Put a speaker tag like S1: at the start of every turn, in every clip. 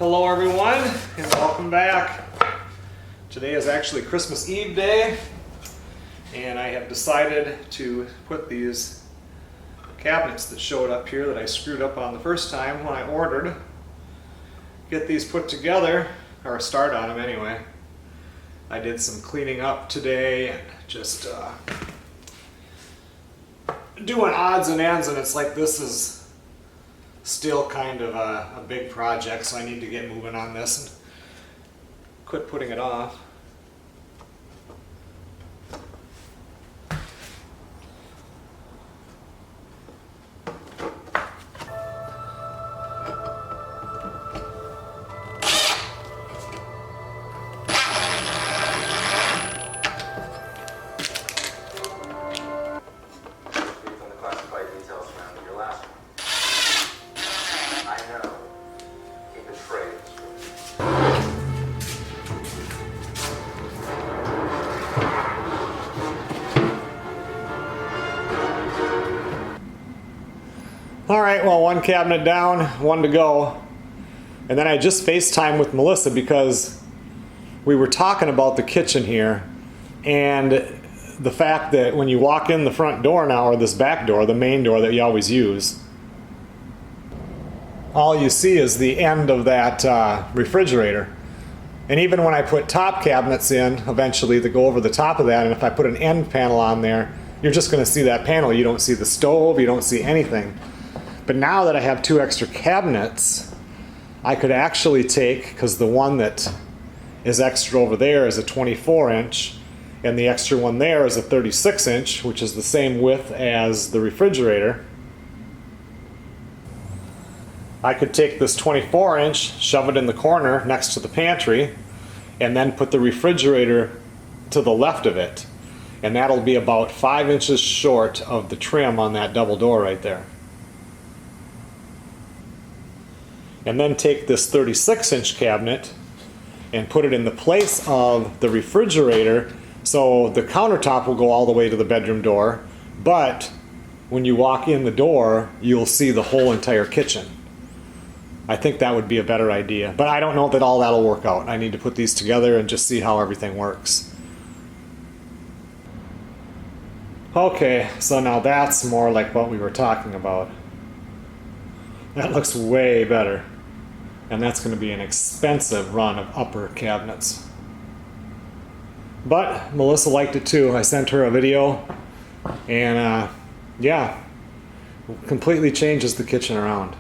S1: Hello everyone, and welcome back. Today is actually Christmas Eve day, and I have decided to put these cabinets that showed up here that I screwed up on the first time when I ordered, get these put together, or start on them anyway. I did some cleaning up today and just doing odds and ends, and it's like this is still kind of a big project, so I need to get moving on this and quit putting it off. Alright, well, one cabinet down, one to go. And then I just FaceTimed with Melissa because we were talking about the kitchen here and the fact that when you walk in the front door now, or this back door, the main door that you always use, all you see is the end of that refrigerator. And even when I put top cabinets in, eventually, that go over the top of that, and if I put an end panel on there, you're just going to see that panel. You don't see the stove, you don't see anything. But now that I have two extra cabinets, I could actually take, because the one that is extra over there is a 24-inch, and the extra one there is a 36-inch, which is the same width as the refrigerator. I could take this 24-inch, shove it in the corner next to the pantry, and then put the refrigerator to the left of it. And that'll be about 5 inches short of the trim on that double door right there. And then take this 36-inch cabinet and put it in the place of the refrigerator, so the countertop will go all the way to the bedroom door, but when you walk in the door, you'll see the whole entire kitchen. I think that would be a better idea, but I don't know that all that'll work out. I need to put these together and just see how everything works. Okay, so now that's more like what we were talking about. That looks way better. And that's going to be an expensive run of upper cabinets. But Melissa liked it too. I sent her a video, and yeah, completely changes the kitchen around.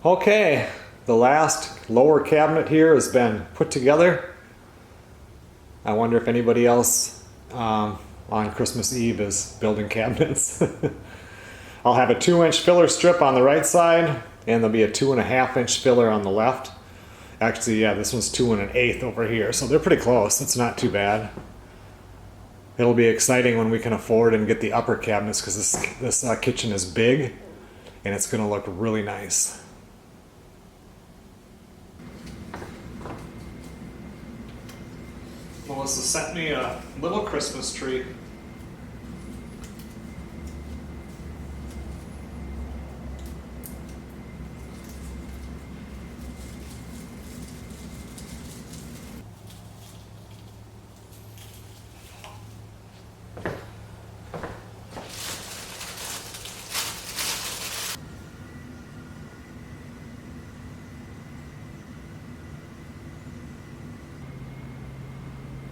S1: Okay, the last lower cabinet here has been put together. I wonder if anybody else on Christmas Eve is building cabinets. I'll have a 2-inch filler strip on the right side, and there'll be a 2.5-inch filler on the left. Actually, yeah, this one's 2 1/8 over here, so they're pretty close. It's not too bad. It'll be exciting when we can afford and get the upper cabinets, because this kitchen is big, and it's going to look really nice. Melissa sent me a little Christmas tree.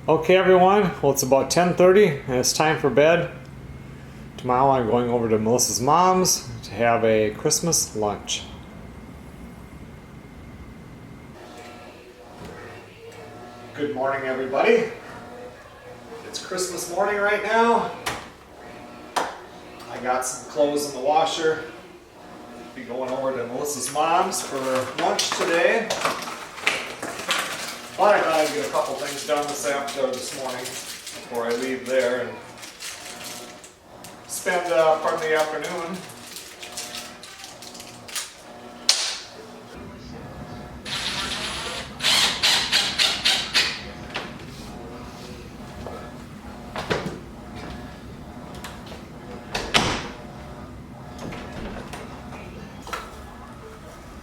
S1: Okay everyone, well it's about 10:30 and it's time for bed. Tomorrow I'm going over to Melissa's mom's to have a Christmas lunch. Good morning everybody. It's Christmas morning right now. I got some clothes in the washer. Be going over to Melissa's mom's for lunch today. But I thought I'd get a couple things done this morning before I leave there and spend part of the afternoon.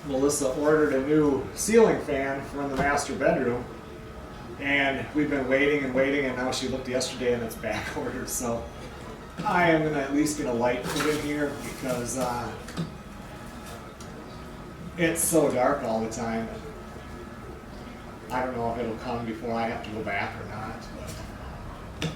S1: Melissa ordered a new ceiling fan for in the master bedroom, and we've been waiting and waiting, and now she looked yesterday and it's back ordered, so I am going to at least get a light put in here because it's so dark all the time. I don't know if it'll come before I have to go back or not. But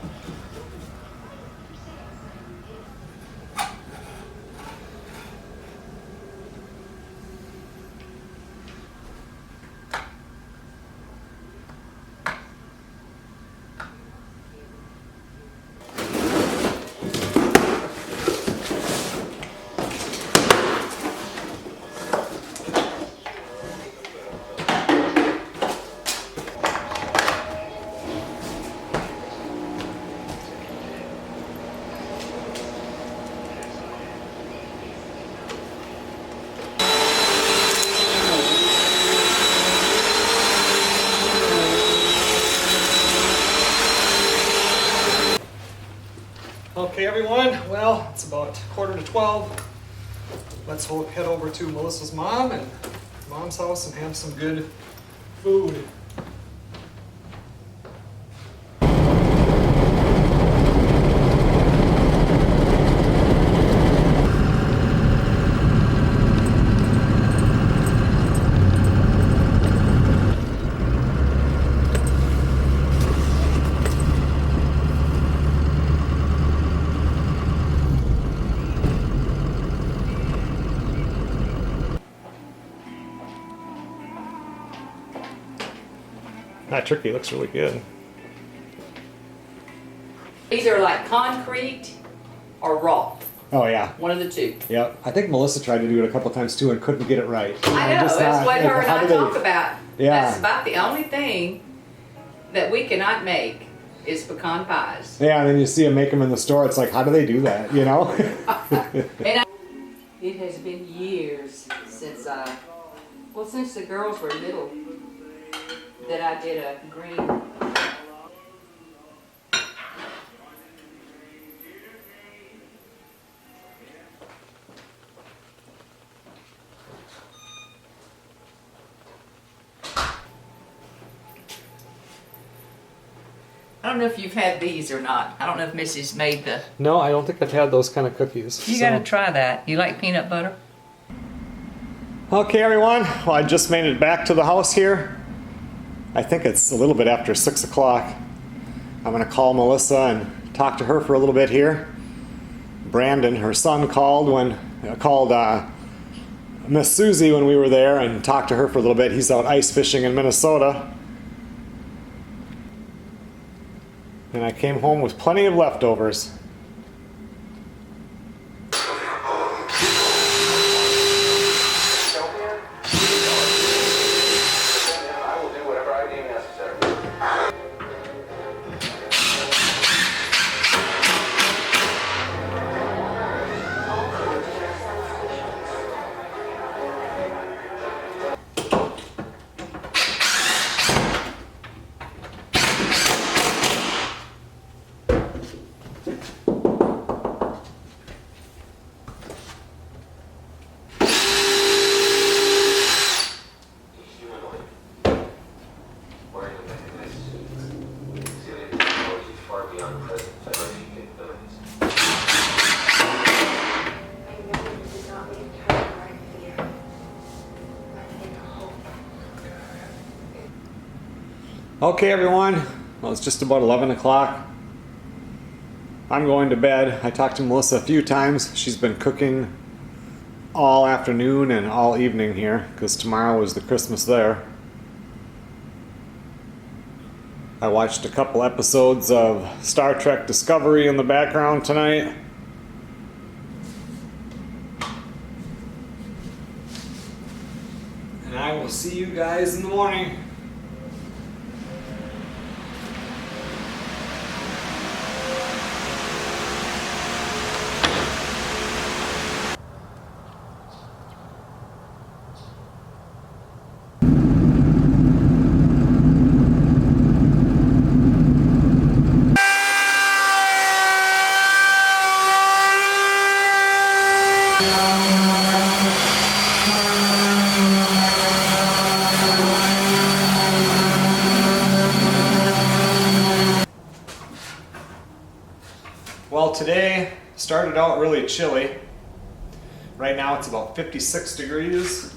S1: okay everyone, well it's about 11:45. Let's head over to Melissa's mom's house and have some good food. That turkey looks really good.
S2: Either like concrete or raw.
S1: Oh yeah.
S2: One of the two.
S1: Yep. I think Melissa tried to do it a couple times too and couldn't get it right.
S2: I know, that's what her and I talk about.
S1: Yeah.
S2: That's about the only thing that we cannot make is pecan pies.
S1: Yeah, and then you see them make them in the store. It's like, how do they do that, you know?
S2: And it has been years since since the girls were little, that I did a green. I don't know if you've had these or not. I don't know if Mrs. made the...
S1: No, I don't think I've had those kind of cookies.
S2: You gotta try that. You like peanut butter?
S1: Okay everyone, well I just made it back to the house here. I think it's a little bit after 6 o'clock. I'm going to call Melissa and talk to her for a little bit here. Brandon, her son, called Miss Susie when we were there and talked to her for a little bit. He's out ice fishing in Minnesota. And I came home with plenty of leftovers. Okay everyone, Well, it's just about 11 o'clock. I'm going to bed. I talked to Melissa a few times. She's been cooking all afternoon and all evening here because tomorrow is the Christmas there. I watched a couple episodes of Star Trek Discovery in the background tonight. And I will see you guys in the morning. Well, today started out really chilly. Right now it's about 56 degrees.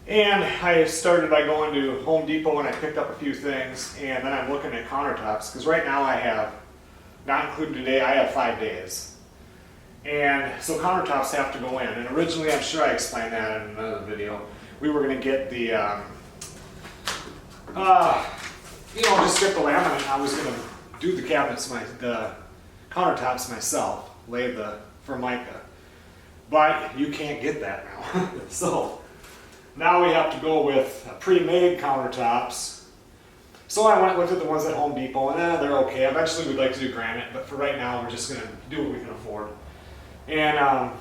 S1: And I started by going to Home Depot and I picked up a few things, and then I'm looking at countertops because right now I have, not including today, I have 5 days. And so countertops have to go in. And originally, I'm sure I explained that in another video, we were going to get the, just get the laminate. I was going to do the cabinets, the countertops myself, lay the Formica. But you can't get that now. So now we have to go with pre-made countertops. So I went and looked at the ones at Home Depot, and they're okay. Eventually we'd like to do granite, but for right now we're just going to do what we can afford. And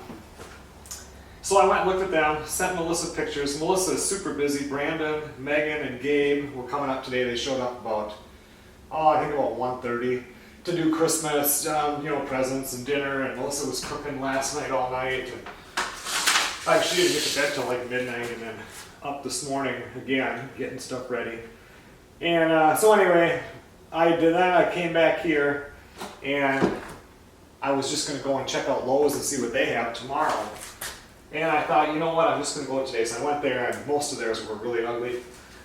S1: so I went and looked at them, sent Melissa pictures. Melissa is super busy. Brandon, Megan, and Gabe were coming up today. They showed up about, I think about 1:30 to do Christmas, presents and dinner. And Melissa was cooking last night all night. And she didn't get to bed till like midnight, and then up this morning again, getting stuff ready. And so anyway, I did that. I came back here, and I was just going to go and check out Lowe's and see what they have tomorrow. And I thought, you know what, I'm just going to go today. So I went there, and most of theirs were really ugly.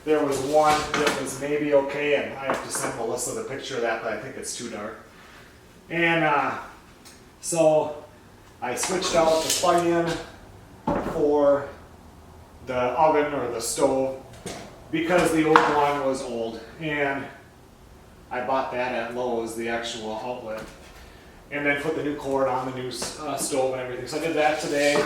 S1: There was one that was maybe okay, and I have to send Melissa the picture of that, but I think it's too dark. And so I switched out the plug-in for the oven or the stove because the old one was old. And I bought that at Lowe's, the actual outlet. And then put the new cord on the new stove and everything. So I did that today.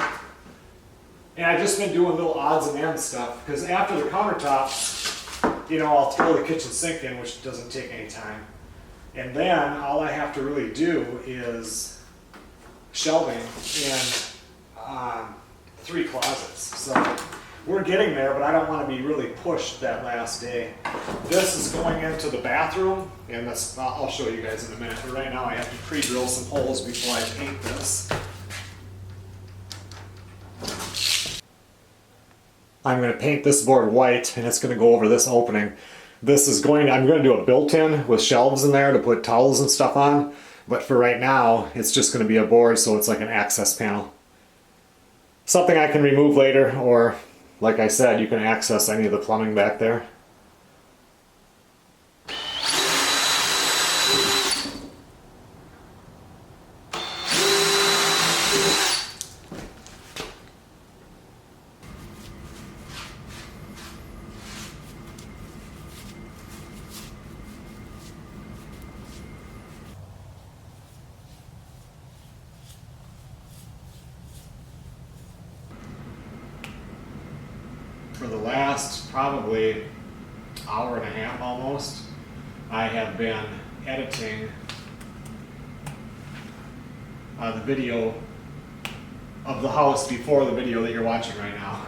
S1: And I've just been doing little odds and ends stuff, because after the countertops, I'll throw the kitchen sink in, which doesn't take any time. And then all I have to really do is shelving and 3 closets. So we're getting there, but I don't want to be really pushed that last day. This is going into the bathroom, and I'll show you guys in a minute. But right now I have to pre-drill some holes before I paint this. I'm going to paint this board white, and it's going to go over this opening. I'm going to do a built-in with shelves in there to put towels and stuff on. But for right now, it's just going to be a board, so it's like an access panel. Something I can remove later, or like I said, you can access any of the plumbing back there. For the last probably hour and a half almost, I have been editing the video of the house before the video that you're watching right now.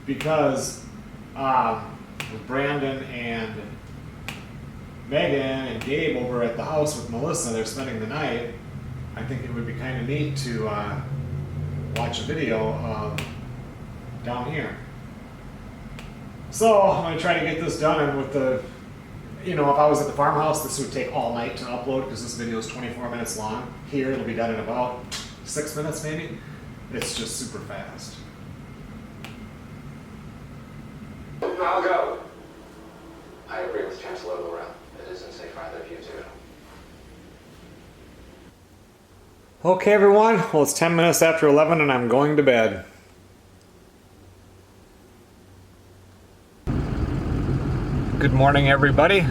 S1: Because with Brandon and Megan and Gabe over at the house with Melissa, they're spending the night, I think it would be kind of neat to watch a video of down here. So I'm going to try to get this done, and with the, if I was at the farmhouse, this would take all night to upload because this video is 24 minutes long. Here it'll be done in about 6 minutes maybe. It's just super fast.
S3: I'll go. I agree with Chancellor Laurel. It is an
S1: Okay everyone, well it's 10 minutes after 11 and I'm going to bed. Good morning everybody.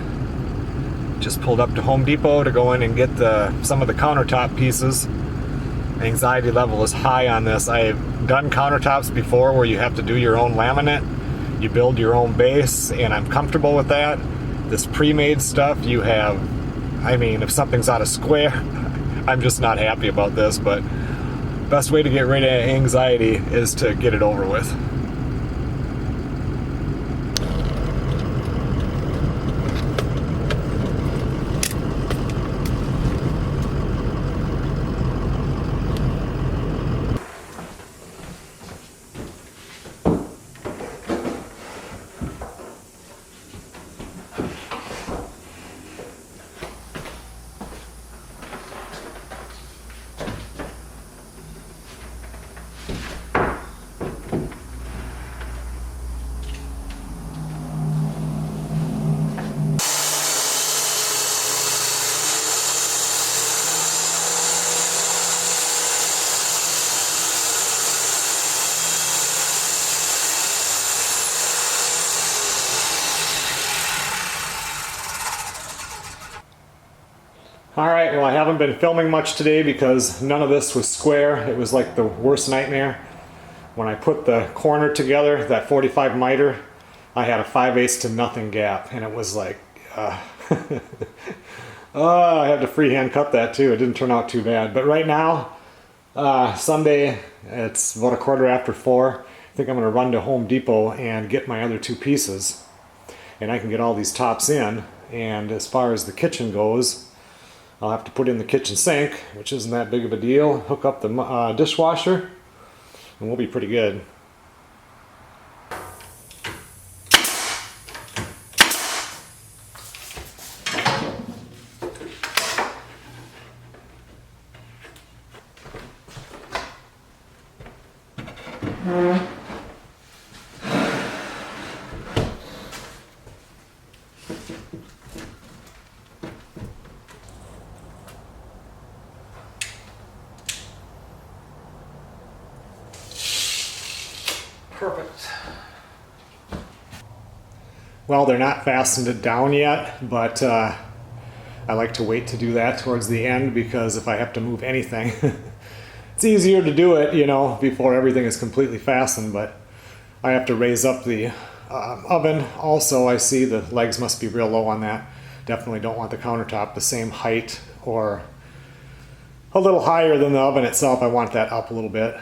S1: Just pulled up to Home Depot to go in and get some of the countertop pieces. Anxiety level is high on this. I've done countertops before where you have to do your own laminate. You build your own base and I'm comfortable with that. This pre-made stuff you have, I mean if something's out of square, I'm just not happy about this, but best way to get rid of anxiety is to get it over with. Alright, well I haven't been filming much today because none of this was square. It was like the worst nightmare. When I put the corner together, that 45 miter, I had a 5/8 to nothing gap and it was like, I had to freehand cut that too. It didn't turn out too bad. But right now, Sunday, it's about 4:15. I think I'm going to run to Home Depot and get my other two pieces. And I can get all these tops in. And as far as the kitchen goes, I'll have to put in the kitchen sink, which isn't that big of a deal, hook up the dishwasher, and we'll be pretty good. Perfect. Well, they're not fastened down yet, but I like to wait to do that towards the end because if I have to move anything, it's easier to do it, you know, before everything is completely fastened, but I have to raise up the oven. Also, I see the legs must be real low on that. Definitely don't want the countertop the same height or a little higher than the oven itself. I want that up a little bit.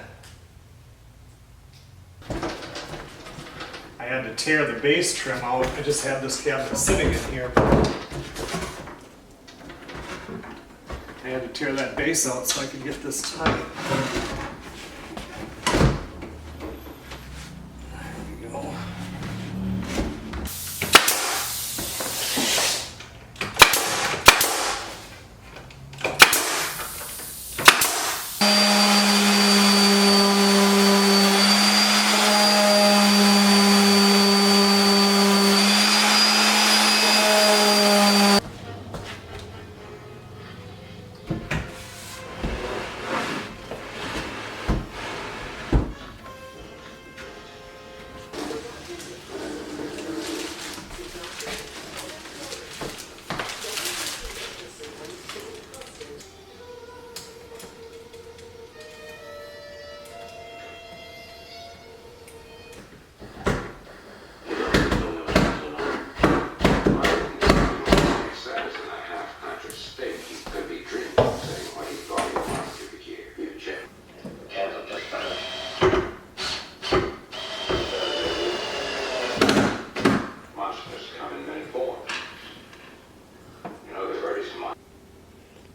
S1: I had to tear the base trim out. I just had this cabinet sitting in here. I had to tear that base out so I could get this tight. There we go.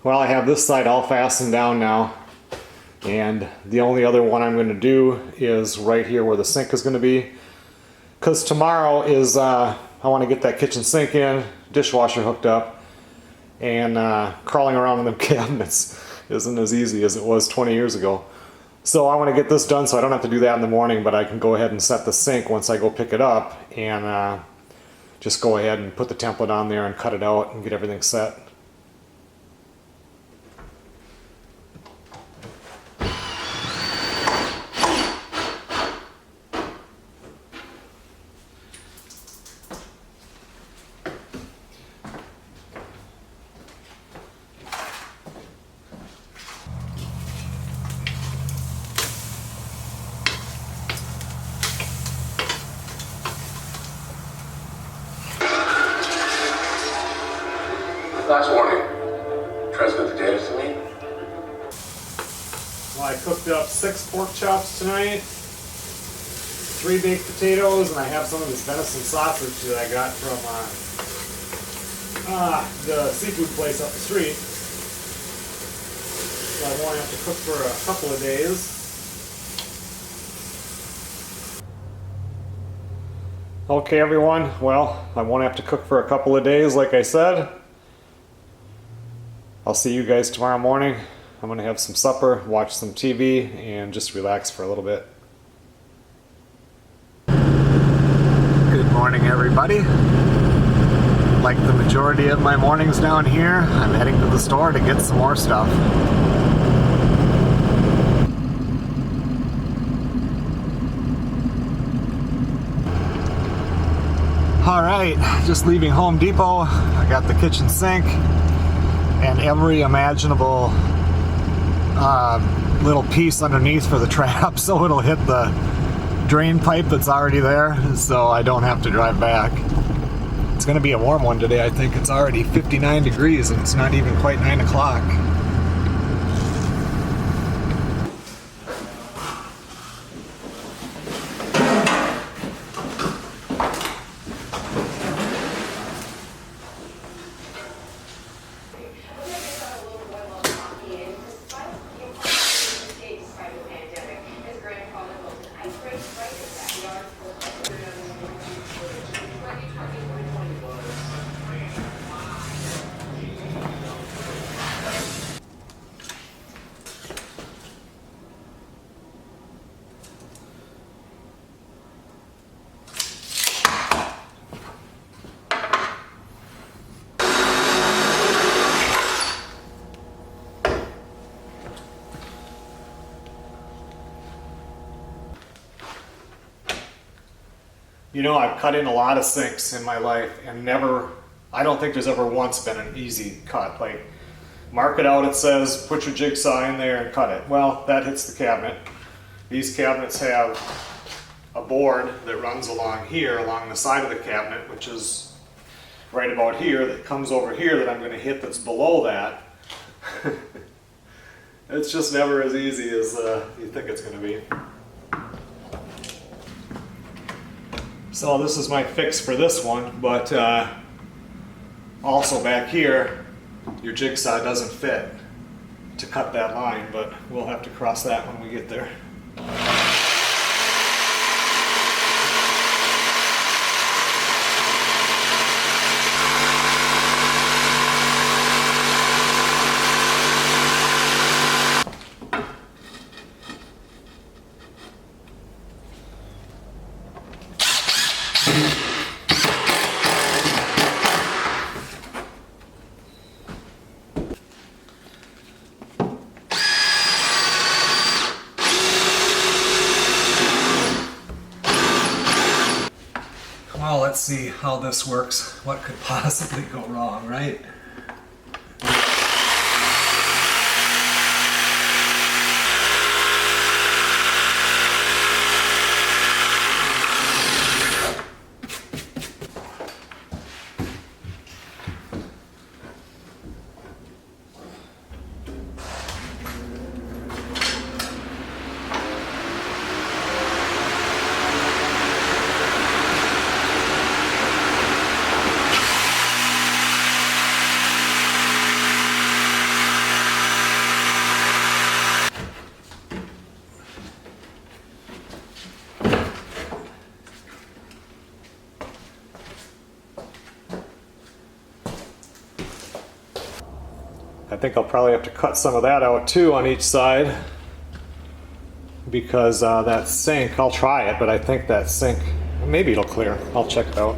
S1: Well, I have this side all fastened down now, and the only other one I'm going to do is right here where the sink is going to be, because tomorrow is I want to get that kitchen sink in, dishwasher hooked up, and crawling around in them cabinets isn't as easy as it was 20 years ago. So I want to get this done so I don't have to do that in the morning, but I can go ahead and set the sink once I go pick it up and just go ahead and put the template on there and cut it out and get everything set. I cooked up 6 pork chops tonight, 3 baked potatoes, and I have some of this venison sausage that I got from the seafood place up the street. So I won't have to cook for a couple of days. Okay everyone, well, I won't have to cook for a couple of days like I said. I'll see you guys tomorrow morning. I'm gonna have some supper, watch some TV, and just relax for a little bit. Good morning everybody. Like the majority of my mornings down here, I'm heading to the store to get some more stuff. Alright, just leaving Home Depot. I got the kitchen sink and every imaginable little piece underneath for the trap so it'll hit the drain pipe that's already there so I don't have to drive back. It's going to be a warm one today. I think it's already 59 degrees and it's not even quite 9 o'clock. You know, I've cut in a lot of sinks in my life and I don't think there's ever once been an easy cut. Like, mark it out, it says, put your jigsaw in there and cut it. Well, that hits the cabinet. These cabinets have a board that runs along here, along the side of the cabinet, which is right about here, that comes over here that I'm going to hit that's below that. It's just never as easy as you think it's going to be. So this is my fix for this one, but also back here, your jigsaw doesn't fit to cut that line, but we'll have to cross that when we get there. Well, let's see how this works. What could possibly go wrong, right? I think I'll probably have to cut some of that out too on each side because that sink, I'll try it, but I think that sink, maybe it'll clear. I'll check it out.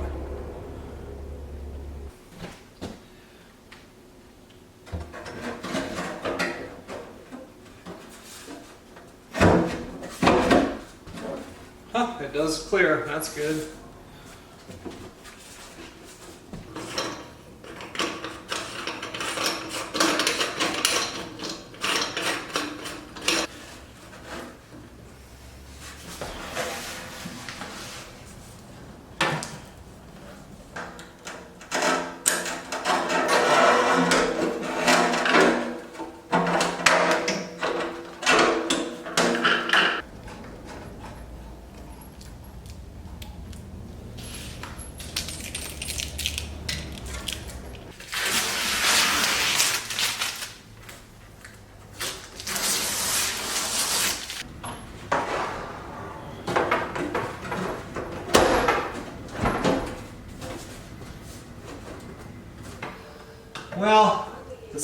S1: Huh, it does clear. That's good.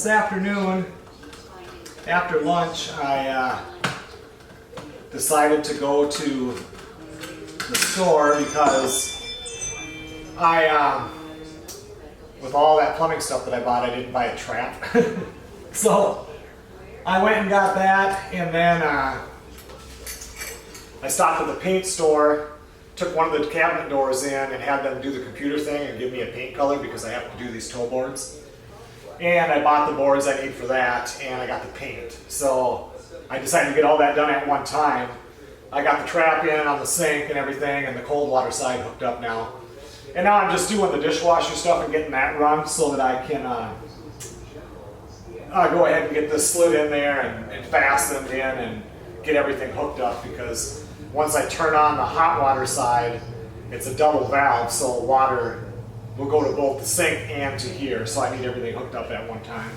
S1: This afternoon, after lunch, I decided to go to the store because with all that plumbing stuff that I bought, I didn't buy a trap. So I went and got that, and then I stopped at the paint store, took one of the cabinet doors in and had them do the computer thing and give me a paint color because I have to do these toe boards. And I bought the boards I need for that, and I got the paint. So I decided to get all that done at one time. I got the trap in on the sink and everything, and the cold water side hooked up now. And now I'm just doing the dishwasher stuff and getting that run so that I can go ahead and get this slid in there and fastened in and get everything hooked up, because once I turn on the hot water side, it's a double valve, so water will go to both the sink and to here, so I need everything hooked up at one time.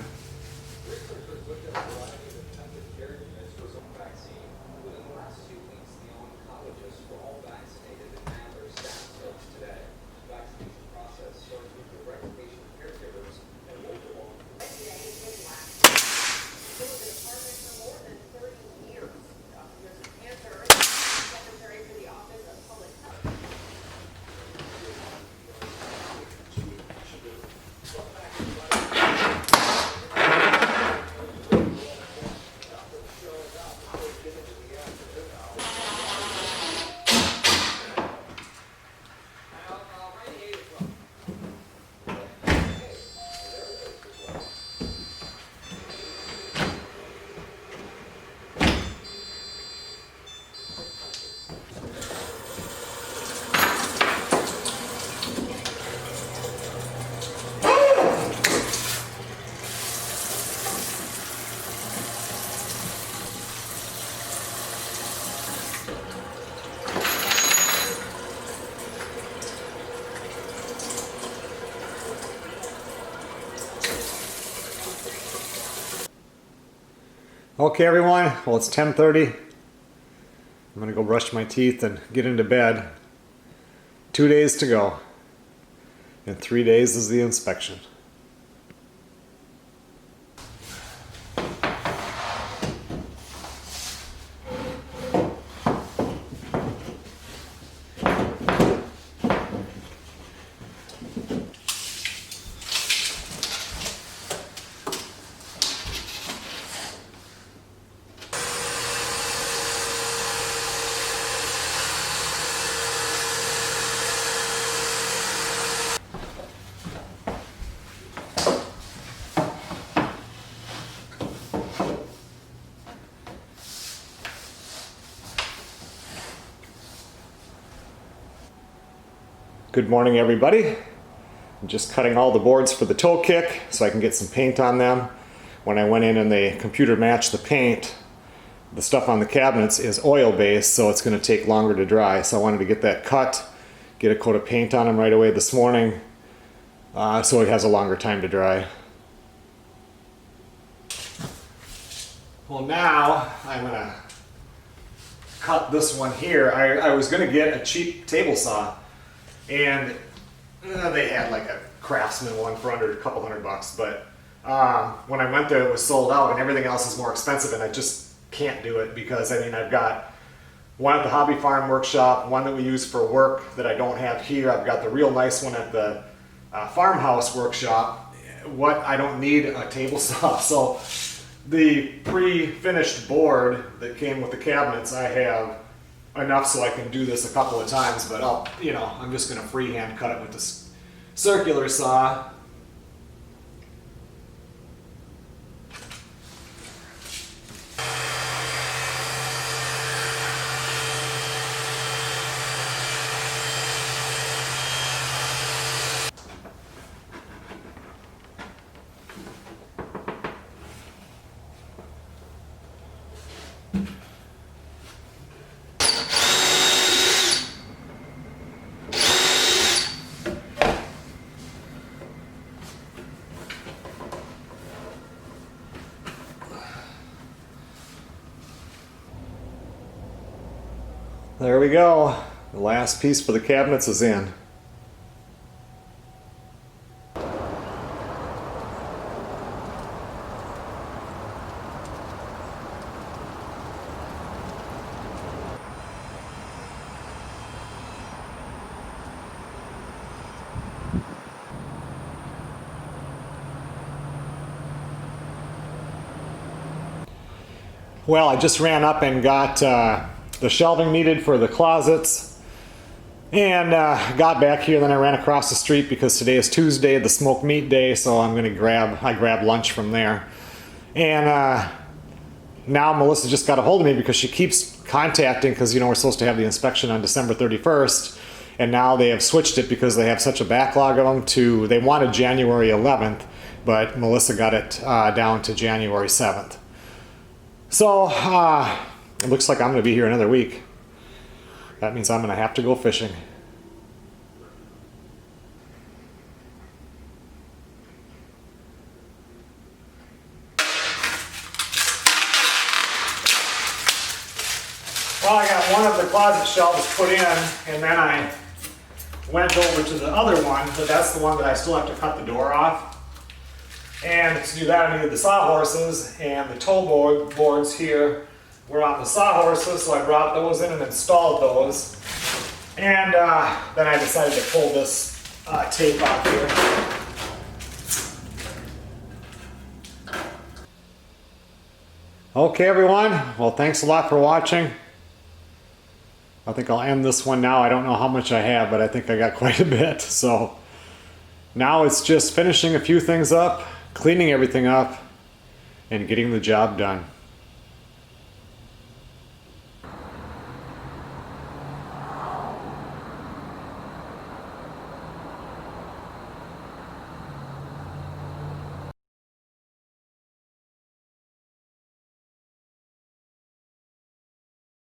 S1: Okay everyone, well it's 10:30. I'm gonna go brush my teeth and get into bed. 2 days to go. In 3 days is the inspection. Good morning everybody. I'm just cutting all the boards for the toe kick so I can get some paint on them. When I went in and the computer matched the paint, the stuff on the cabinets is oil based, so it's going to take longer to dry. So I wanted to get that cut, get a coat of paint on them right away this morning, so it has a longer time to dry. Well, now I'm going to cut this one here. I was going to get a cheap table saw, and they had like a Craftsman one for under a couple $100, but when I went there it was sold out and everything else is more expensive, and I just can't do it because I mean I've got one at the Hobby Farm workshop, one that we use for work that I don't have here. I've got the real nice one at the farmhouse workshop. What I don't need a table saw. So the pre-finished board that came with the cabinets, I have enough so I can do this a couple of times, but I'm just going to freehand cut it with this circular saw. There we go. The last piece for the cabinets is in. Well, I just ran up and got the shelving needed for the closets, and got back here. Then I ran across the street because today is Tuesday, the smoked meat day, so I grabbed lunch from there. And now Melissa just got a hold of me because she keeps contacting, because you know we're supposed to have the inspection on December 31st, and now they have switched it because they have such a backlog of them to, they wanted January 11th, but Melissa got it down to January 7th. So it looks like I'm going to be here another week. That means I'm going to have to go fishing. Well, I got one of the closet shelves put in, and then I went over to the other one, but that's the one that I still have to cut the door off. And to do that, I needed the sawhorses, and the toe boards here were on the sawhorses, so I brought those in and installed those. And then I decided to pull this tape off here. Okay, everyone. Well, thanks a lot for watching. I think I'll end this one now. I don't know how much I have, but I think I got quite a bit. So now it's just finishing a few things up, cleaning everything up, and getting the job done.